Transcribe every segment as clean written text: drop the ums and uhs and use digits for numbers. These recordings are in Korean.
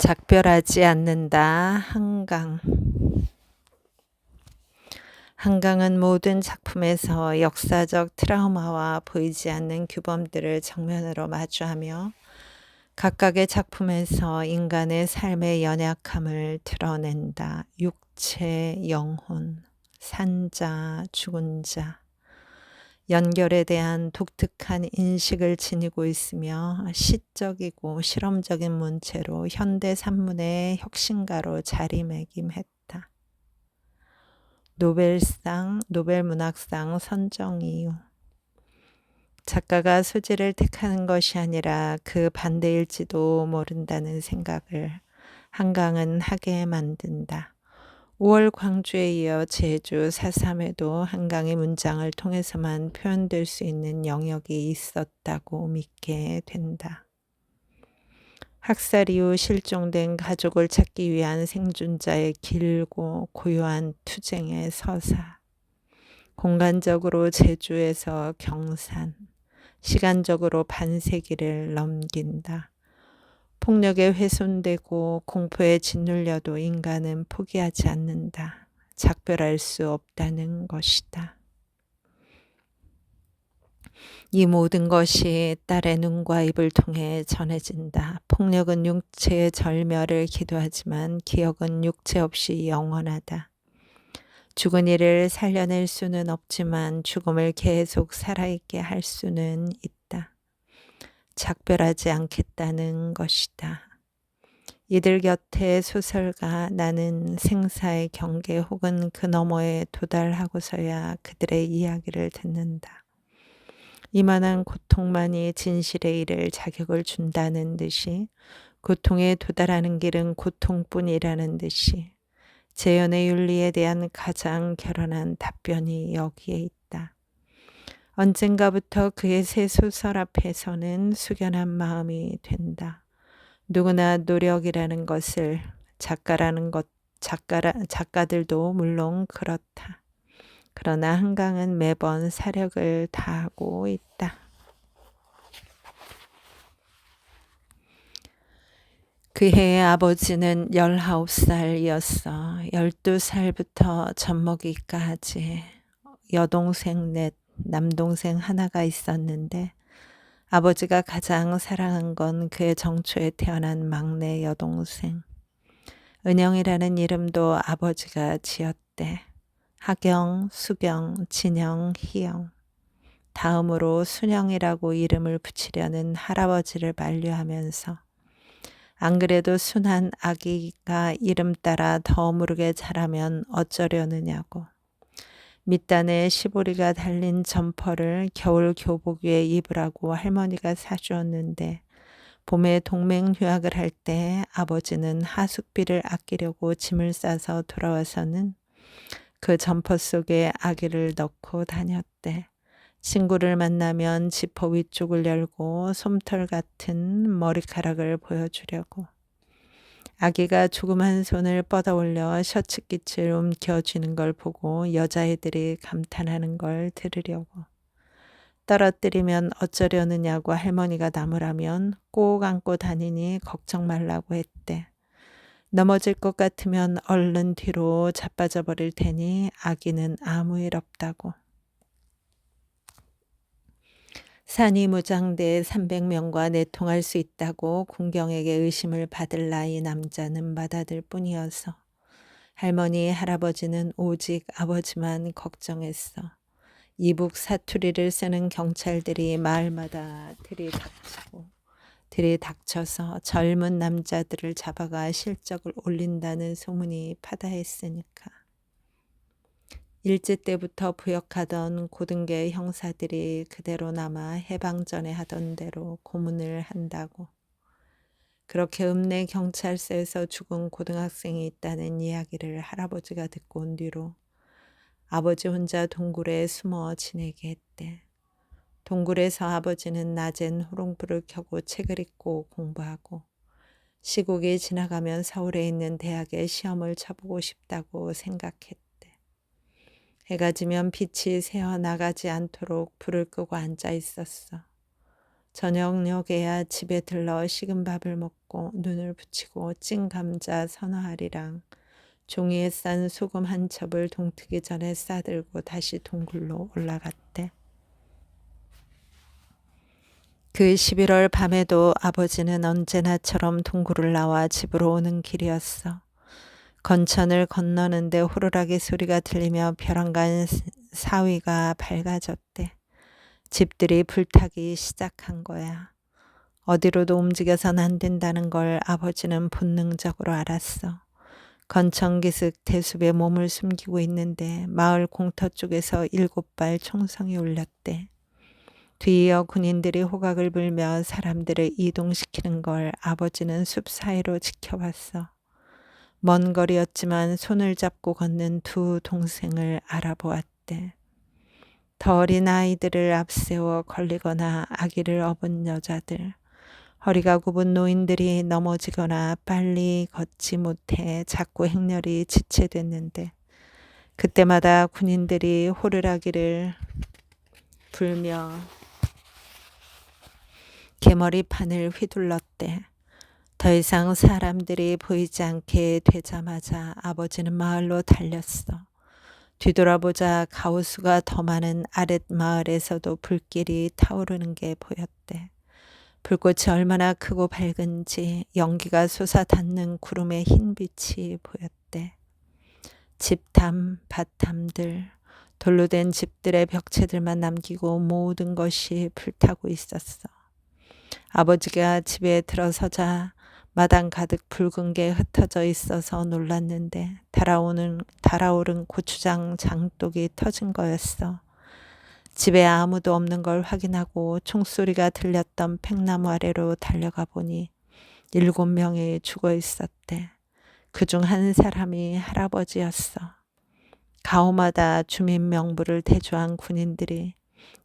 작별하지 않는다. 한강. 한강은 모든 작품에서 역사적 트라우마와 보이지 않는 규범들을 정면으로 마주하며 각각의 작품에서 인간의 삶의 연약함을 드러낸다. 육체, 영혼, 산자, 죽은 자. 연결에 대한 독특한 인식을 지니고 있으며 시적이고 실험적인 문체로 현대 산문의 혁신가로 자리매김했다. 노벨문학상 선정 이유. 작가가 소재를 택하는 것이 아니라 그 반대일지도 모른다는 생각을 한강은 하게 만든다. 5월 광주에 이어 제주 4.3에도 한강의 문장을 통해서만 표현될 수 있는 영역이 있었다고 믿게 된다. 학살 이후 실종된 가족을 찾기 위한 생존자의 길고 고요한 투쟁의 서사. 공간적으로 제주에서 경산, 시간적으로 반세기를 넘긴다. 폭력에 훼손되고 공포에 짓눌려도 인간은 포기하지 않는다. 작별할 수 없다는 것이다. 이 모든 것이 딸의 눈과 입을 통해 전해진다. 폭력은 육체의 절멸을 기도하지만 기억은 육체 없이 영원하다. 죽은 이를 살려낼 수는 없지만 죽음을 계속 살아있게 할 수는 있다. 작별하지 않겠다는 것이다. 이들 곁에 소설가 나는 생사의 경계 혹은 그 너머에 도달하고서야 그들의 이야기를 듣는다. 이만한 고통만이 진실에 이를 자격을 준다는 듯이 고통에 도달하는 길은 고통뿐이라는 듯이 재현의 윤리에 대한 가장 결연한 답변이 여기에 있다. 언젠가부터 그의 새 소설 앞에서는 숙연한 마음이 된다. 누구나 노력이라는 것을 작가들도 물론 그렇다. 그러나 한강은 매번 사력을 다하고 있다. 그해의 아버지는 19살이었어. 12살부터 젖먹이까지 여동생 넷, 남동생 하나가 있었는데 아버지가 가장 사랑한 건 그의 정초에 태어난 막내 여동생. 은영이라는 이름도 아버지가 지었대. 하경, 수경, 진영, 희영. 다음으로 순영이라고 이름을 붙이려는 할아버지를 만류하면서 안 그래도 순한 아기가 이름 따라 더 무르게 자라면 어쩌려느냐고. 밑단에 시보리가 달린 점퍼를 겨울 교복 위에 입으라고 할머니가 사주었는데 봄에 동맹휴학을 할 때 아버지는 하숙비를 아끼려고 짐을 싸서 돌아와서는 그 점퍼 속에 아기를 넣고 다녔대. 친구를 만나면 지퍼 위쪽을 열고 솜털 같은 머리카락을 보여주려고. 아기가 조그만 손을 뻗어 올려 셔츠깃을 움켜쥐는 걸 보고 여자애들이 감탄하는 걸 들으려고. 떨어뜨리면 어쩌려느냐고 할머니가 나무라면 꼭 안고 다니니 걱정 말라고 했대. 넘어질 것 같으면 얼른 뒤로 자빠져 버릴 테니 아기는 아무 일 없다고. 산이 무장돼 300명과 내통할 수 있다고 군경에게 의심을 받을 나이 남자는 맏아들 뿐이어서 할머니, 할아버지는 오직 아버지만 걱정했어. 이북 사투리를 쓰는 경찰들이 마을마다 들이닥쳐서 젊은 남자들을 잡아가 실적을 올린다는 소문이 파다했으니까. 일제 때부터 부역하던 고등계 형사들이 그대로 남아 해방전에 하던 대로 고문을 한다고. 그렇게 읍내 경찰서에서 죽은 고등학생이 있다는 이야기를 할아버지가 듣고 온 뒤로 아버지 혼자 동굴에 숨어 지내게 했대. 동굴에서 아버지는 낮엔 호롱불을 켜고 책을 읽고 공부하고 시국이 지나가면 서울에 있는 대학에 시험을 쳐보고 싶다고 생각했대. 해가 지면 빛이 새어 나가지 않도록 불을 끄고 앉아 있었어. 저녁녘에야 집에 들러 식은 밥을 먹고 눈을 붙이고 찐 감자 서너 알이랑 종이에 싼 소금 한 첩을 동트기 전에 싸들고 다시 동굴로 올라갔대. 그 11월 밤에도 아버지는 언제나처럼 동굴을 나와 집으로 오는 길이었어. 건천을 건너는데 호루라기 소리가 들리며 벼랑간 사위가 밝아졌대. 집들이 불타기 시작한 거야. 어디로도 움직여선 안 된다는 걸 아버지는 본능적으로 알았어. 건천기슭 대숲에 몸을 숨기고 있는데 마을 공터 쪽에서 7발 총성이 울렸대. 뒤이어 군인들이 호각을 불며 사람들을 이동시키는 걸 아버지는 숲 사이로 지켜봤어. 먼 거리였지만 손을 잡고 걷는 두 동생을 알아보았대. 더 어린 아이들을 앞세워 걸리거나 아기를 업은 여자들, 허리가 굽은 노인들이 넘어지거나 빨리 걷지 못해 자꾸 행렬이 지체됐는데 그때마다 군인들이 호루라기를 불며 개머리판을 휘둘렀대. 더 이상 사람들이 보이지 않게 되자마자 아버지는 마을로 달렸어. 뒤돌아보자 가우수가 더 많은 아랫 마을에서도 불길이 타오르는 게 보였대. 불꽃이 얼마나 크고 밝은지 연기가 솟아닿는 구름의 흰 빛이 보였대. 집담, 밭담들, 돌로 된 집들의 벽체들만 남기고 모든 것이 불타고 있었어. 아버지가 집에 들어서자 마당 가득 붉은 게 흩어져 있어서 놀랐는데 달아오른 고추장 장독이 터진 거였어. 집에 아무도 없는 걸 확인하고 총소리가 들렸던 팽나무 아래로 달려가 보니 7명이 죽어 있었대. 그중 한 사람이 할아버지였어. 가오마다 주민 명부를 대조한 군인들이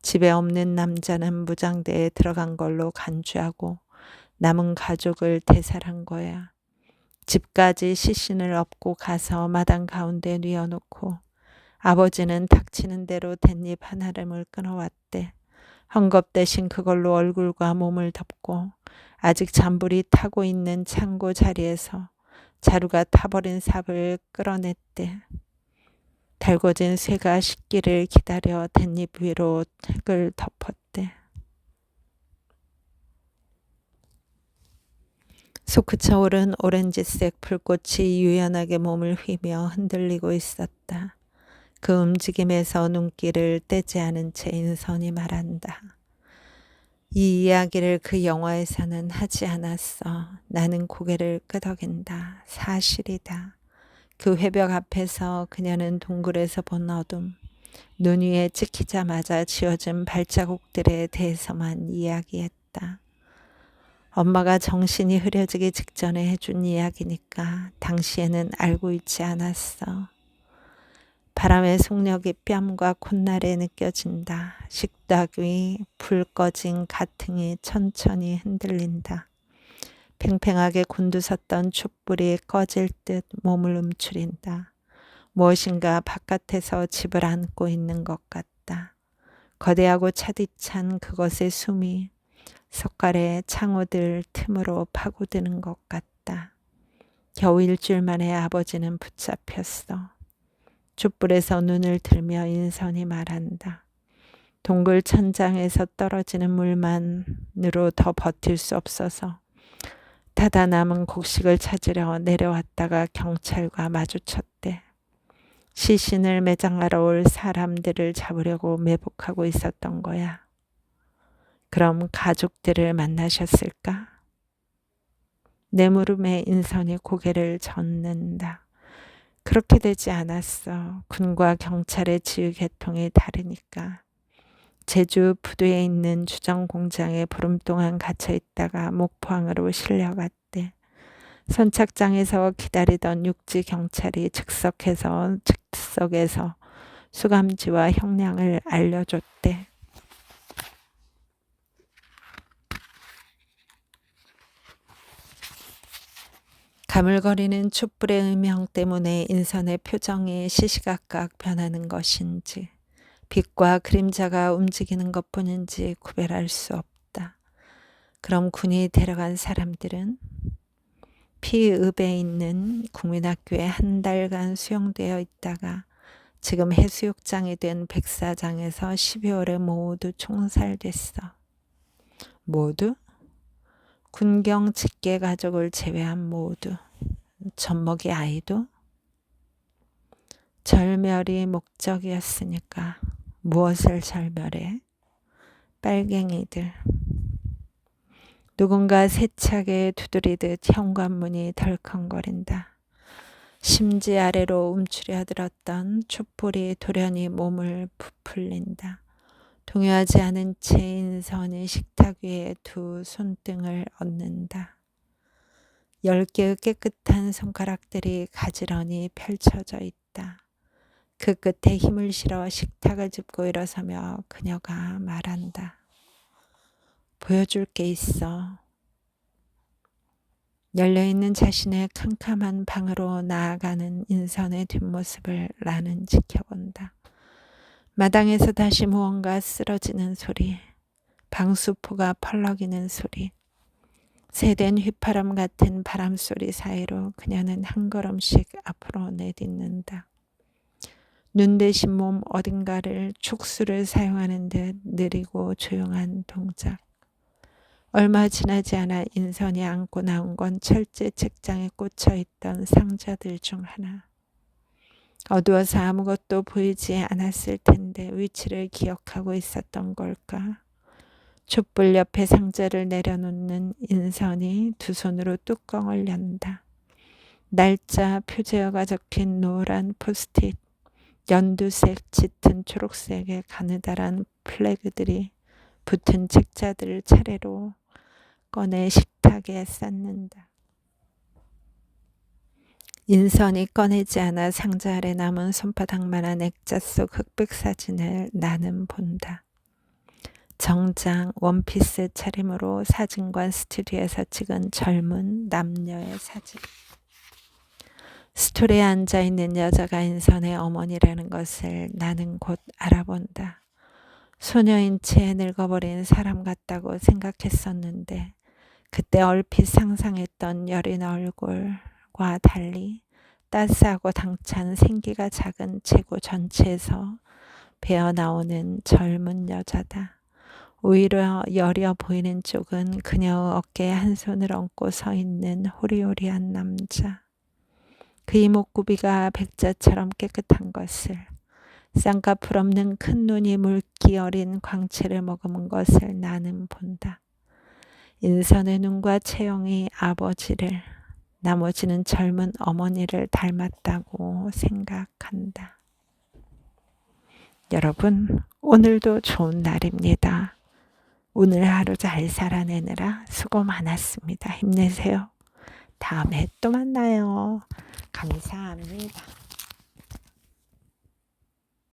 집에 없는 남자는 무장대에 들어간 걸로 간주하고 남은 가족을 대살한 거야. 집까지 시신을 업고 가서 마당 가운데 뉘어놓고 아버지는 닥치는 대로 댄잎 한 아름을 끊어왔대. 헝겊 대신 그걸로 얼굴과 몸을 덮고 아직 잔불이 타고 있는 창고 자리에서 자루가 타버린 삽을 끌어냈대. 달궈진 쇠가 식기를 기다려 댄잎 위로 흙을 덮었대. 솟구쳐 오른 오렌지색 불꽃이 유연하게 몸을 휘며 흔들리고 있었다. 그 움직임에서 눈길을 떼지 않은 채 인선이 말한다. 이 이야기를 그 영화에서는 하지 않았어. 나는 고개를 끄덕인다. 사실이다. 그 회벽 앞에서 그녀는 동굴에서 본 어둠, 눈 위에 찍히자마자 지워진 발자국들에 대해서만 이야기했다. 엄마가 정신이 흐려지기 직전에 해준 이야기니까 당시에는 알고 있지 않았어. 바람의 속력이 뺨과 콧날에 느껴진다. 식탁 위 불 꺼진 가퉁이 천천히 흔들린다. 팽팽하게 곤두섰던 촛불이 꺼질 듯 몸을 움츠린다. 무엇인가 바깥에서 집을 안고 있는 것 같다. 거대하고 차디찬 그것의 숨이 석갈의 창호들 틈으로 파고드는 것 같다. 겨우 일주일 만에 아버지는 붙잡혔어. 촛불에서 눈을 들며 인선이 말한다. 동굴 천장에서 떨어지는 물만으로 더 버틸 수 없어서 타다 남은 곡식을 찾으려 내려왔다가 경찰과 마주쳤대. 시신을 매장하러 올 사람들을 잡으려고 매복하고 있었던 거야. 그럼 가족들을 만나셨을까? 내 물음에 인선이 고개를 젓는다. 그렇게 되지 않았어. 군과 경찰의 지휘 계통이 다르니까. 제주 부두에 있는 주정 공장에 보름 동안 갇혀 있다가 목포항으로 실려갔대. 선착장에서 기다리던 육지 경찰이 즉석에서 수감지와 형량을 알려줬대. 가물거리는 촛불의 음영 때문에 인선의 표정이 시시각각 변하는 것인지 빛과 그림자가 움직이는 것뿐인지 구별할 수 없다. 그럼 군이 데려간 사람들은 피읍에 있는 국민학교에 한 달간 수용되어 있다가 지금 해수욕장이 된 백사장에서 12월에 모두 총살됐어. 모두? 군경 직계 가족을 제외한 모두. 젖먹이 아이도? 절멸이 목적이었으니까 무엇을 절멸해? 빨갱이들. 누군가 세차게 두드리듯 현관문이 덜컹거린다. 심지 아래로 움츠려들었던 촛불이 돌연히 몸을 부풀린다. 동요하지 않은 채 인선이 식탁 위에 두 손등을 얹는다. 10개의 깨끗한 손가락들이 가지런히 펼쳐져 있다. 그 끝에 힘을 실어 식탁을 짚고 일어서며 그녀가 말한다. 보여줄 게 있어. 열려있는 자신의 캄캄한 방으로 나아가는 인선의 뒷모습을 나는 지켜본다. 마당에서 다시 무언가 쓰러지는 소리, 방수포가 펄럭이는 소리, 새된 휘파람 같은 바람소리 사이로 그녀는 한 걸음씩 앞으로 내딛는다. 눈 대신 몸 어딘가를 촉수를 사용하는 듯 느리고 조용한 동작. 얼마 지나지 않아 인선이 안고 나온 건 철제 책장에 꽂혀있던 상자들 중 하나. 어두워서 아무것도 보이지 않았을 텐데 위치를 기억하고 있었던 걸까? 촛불 옆에 상자를 내려놓는 인선이 두 손으로 뚜껑을 연다. 날짜, 표제어가 적힌 노란 포스트잇, 연두색, 짙은 초록색의 가느다란 플래그들이 붙은 책자들을 차례로 꺼내 식탁에 쌓는다. 인선이 꺼내지 않아 상자 아래 남은 손바닥만한 액자 속 흑백 사진을 나는 본다. 정장, 원피스 차림으로 사진관 스튜디오에서 찍은 젊은 남녀의 사진. 스툴에 앉아있는 여자가 인선의 어머니라는 것을 나는 곧 알아본다. 소녀인 채 늙어버린 사람 같다고 생각했었는데 그때 얼핏 상상했던 여린 얼굴과 달리 따스하고 당찬 생기가 작은 체구 전체에서 배어나오는 젊은 여자다. 오히려 여려 보이는 쪽은 그녀의 어깨에 한 손을 얹고 서 있는 호리호리한 남자. 그 이목구비가 백자처럼 깨끗한 것을, 쌍꺼풀 없는 큰 눈이 물기 어린 광채를 머금은 것을 나는 본다. 인선의 눈과 체형이 아버지를, 나머지는 젊은 어머니를 닮았다고 생각한다. 여러분, 오늘도 좋은 날입니다. 오늘 하루 잘 살아내느라 수고 많았습니다. 힘내세요. 다음에 또 만나요. 감사합니다.